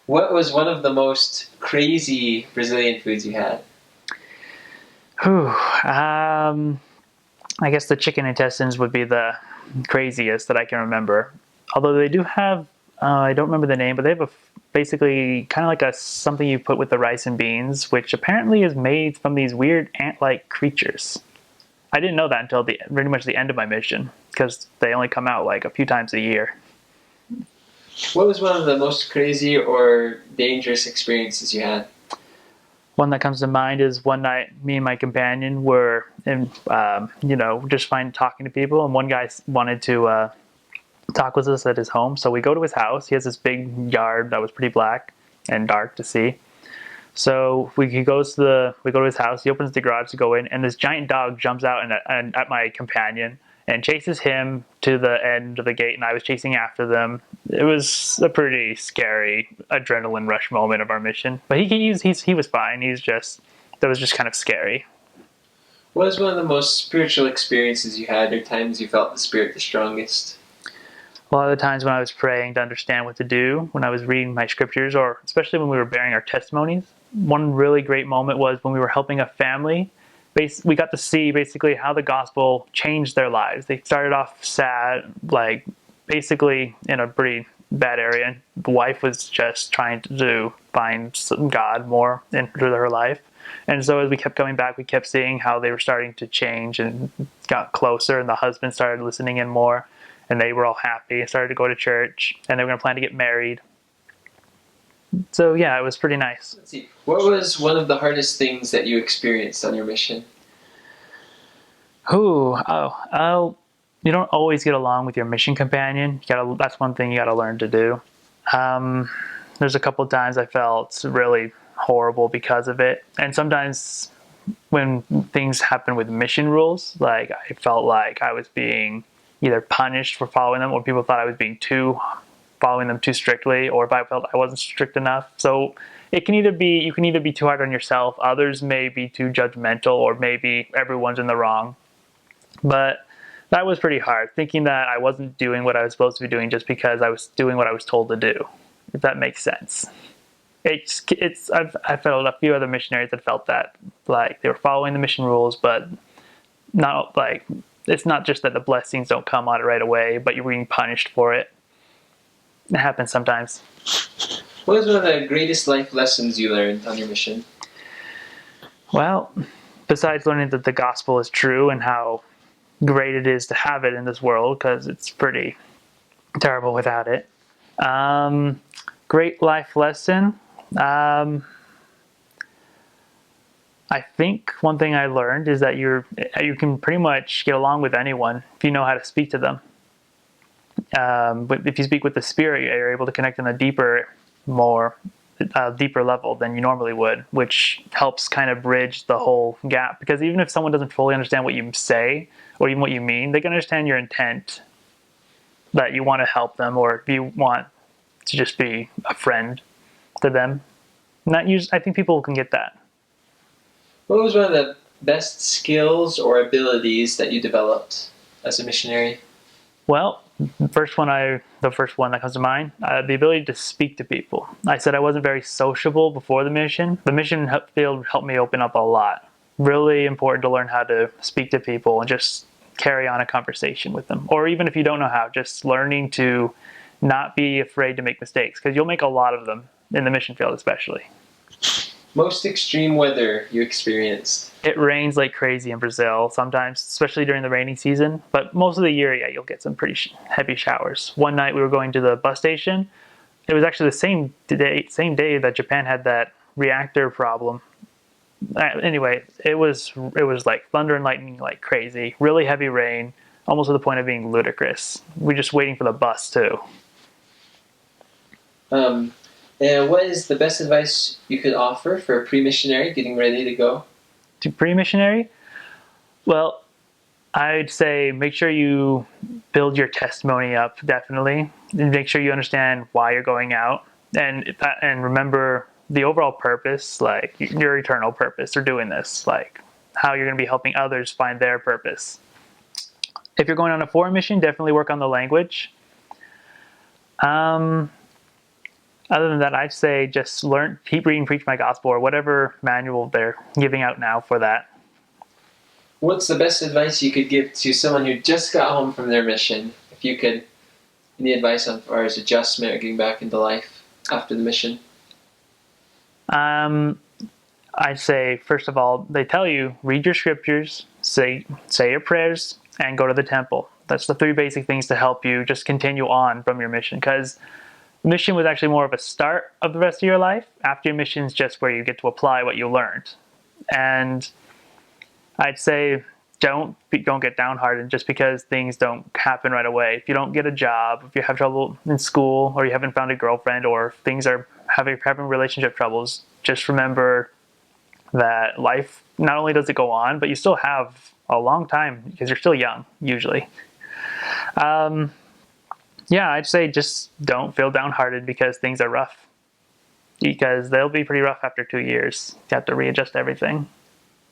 What was one of the most crazy Brazilian foods you had? Whew. I guess the chicken intestines would be the craziest that I can remember. Although they do have, I don't remember the name, but they have basically kind of like a something you put with the rice and beans, which apparently is made from these weird ant-like creatures. I didn't know that until pretty much the end of my mission because they only come out like a few times a year. What was one of the most crazy or dangerous experiences you had? One that comes to mind is one night me and my companion were in, just fine talking to people, and one guy wanted to talk with us at his home. So we go to his house. He has this big yard that was pretty black and dark to see. So we go to his house. He opens the garage to go in, and this giant dog jumps out and at my companion and chases him to the end of the gate. And I was chasing after them. It was a pretty scary adrenaline rush moment of our mission. But he was fine. That was just kind of scary. What was one of the most spiritual experiences you had, or times you felt the spirit the strongest? A lot of the times when I was praying to understand what to do, when I was reading my scriptures, or especially when we were bearing our testimonies, one really great moment was when we were helping a family. We got to see basically how the gospel changed their lives. They started off sad, like basically in a pretty bad area. The wife was just trying to find God more into her life. And so as we kept coming back, we kept seeing how they were starting to change and got closer, and the husband started listening in more, and they were all happy, started to go to church, and they were going to plan to get married. So yeah, it was pretty nice. Let's see. What was one of the hardest things that you experienced on your mission? You don't always get along with your mission companion. That's one thing you gotta learn to do. Um, there's a couple of times I felt really horrible because of it, and sometimes when things happen with mission rules, like I felt like I was being either punished for following them, or people thought I was being too following them too strictly, or if I felt I wasn't strict enough. So you can either be too hard on yourself, others may be too judgmental, or maybe everyone's in the wrong. But that was pretty hard, thinking that I wasn't doing what I was supposed to be doing just because I was doing what I was told to do, if that makes sense. I've felt a few other missionaries that felt that, like they were following the mission rules, but not like, it's not just that the blessings don't come on it right away, but you're being punished for it. It happens sometimes. What was one of the greatest life lessons you learned on your mission? Well, besides learning that the gospel is true and how great it is to have it in this world, because it's pretty terrible without it. Great life lesson. Um, I think one thing I learned is that you can pretty much get along with anyone if you know how to speak to them. But if you speak with the spirit, you're able to connect on a more deeper level than you normally would, which helps kind of bridge the whole gap. Because even if someone doesn't fully understand what you say or even what you mean, they can understand your intent, that you want to help them, or if you want to just be a friend to them. I think people can get that. What was one of the best skills or abilities that you developed as a missionary? Well, the first one that comes to mind, the ability to speak to people. I said I wasn't very sociable before the mission. The mission field helped me open up a lot. Really important to learn how to speak to people and just carry on a conversation with them. Or even if you don't know how, just learning to not be afraid to make mistakes, because you'll make a lot of them in the mission field especially. Most extreme weather you experienced? It rains like crazy in Brazil sometimes, especially during the rainy season. But most of the year, yeah, you'll get some pretty heavy showers. One night we were going to the bus station. It was actually the same day that Japan had that reactor problem. Anyway, it was like thunder and lightning like crazy, really heavy rain, almost to the point of being ludicrous. We're just waiting for the bus too. Um, and what is the best advice you could offer for a pre-missionary getting ready to go? To pre-missionary, well, I'd say make sure you build your testimony up, definitely, and make sure you understand why you're going out, and remember the overall purpose, like your eternal purpose for doing this, like how you're going to be helping others find their purpose. If you're going on a foreign mission, definitely work on the language. Um, Other than that, I'd say just learn, keep reading, preach my gospel, or whatever manual they're giving out now for that. What's the best advice you could give to someone who just got home from their mission? If you could, any advice on far as adjustment or getting back into life after the mission? Um, I'd say, first of all, they tell you read your scriptures, say your prayers, and go to the temple. That's the three basic things to help you just continue on from your mission. Because mission was actually more of a start of the rest of your life. After your mission is just where you get to apply what you learned. And I'd say don't get downhearted just because things don't happen right away. If you don't get a job, if you have trouble in school, or you haven't found a girlfriend, or things are having relationship troubles, just remember that life, not only does it go on, but you still have a long time because you're still young usually. Yeah, I'd say just don't feel downhearted because things are rough, because they'll be pretty rough after 2 years. You have to readjust everything.